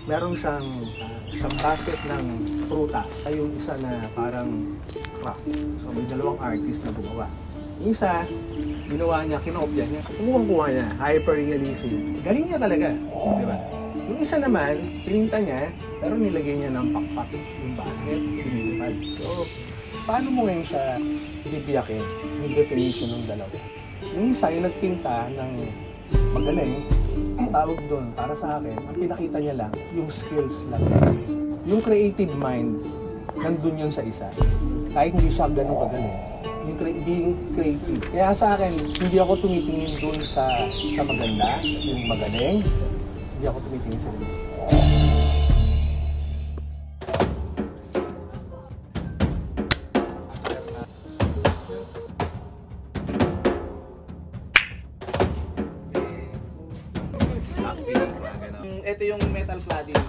meron isang basket ng prutas. Ay yung isa na parang craft. So may dalawang artist na gumawa. Yung isa, ginawa niya, kinopya niya. Kumuha niya, hyper-realism. Galing niya talaga, di ba? Yung isa naman, pininta niya, pero nilagay niya ng pakpak yung basket, pinilipad. So, paano mo ngayon siya bibiyakin yung definition ng dalawa? Yung isa yung nagtinta ng magaling, ang tawag doon, para sa akin, ang pinakita niya lang, yung skills lang. Yung creative mind, nandun yun sa isa. Kahit hindi siya ganun kagaling. Yung being creative. Kaya sa akin, hindi ako tumitingin doon sa maganda, yung magaling. Hindi ako tumitingin sa ganun. Ito yung metal cladding.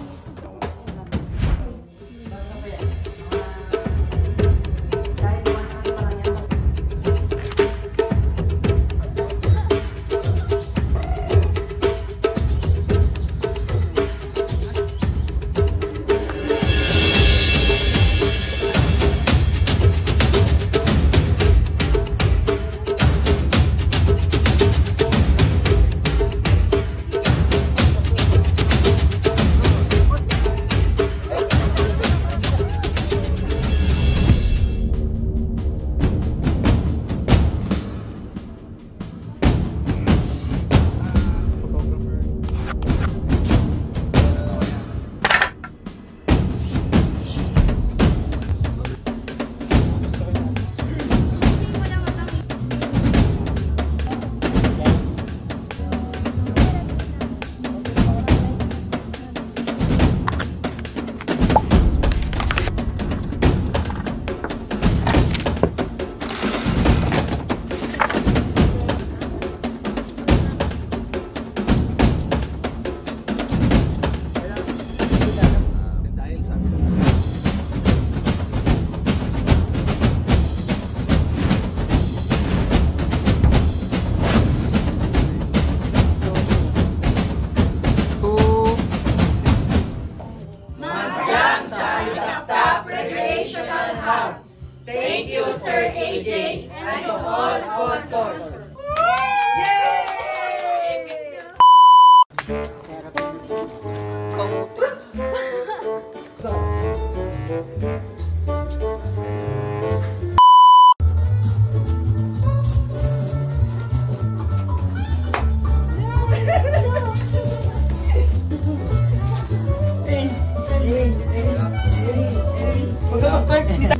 Thank you, Sir AJ, and to all sponsors. Magkakapart.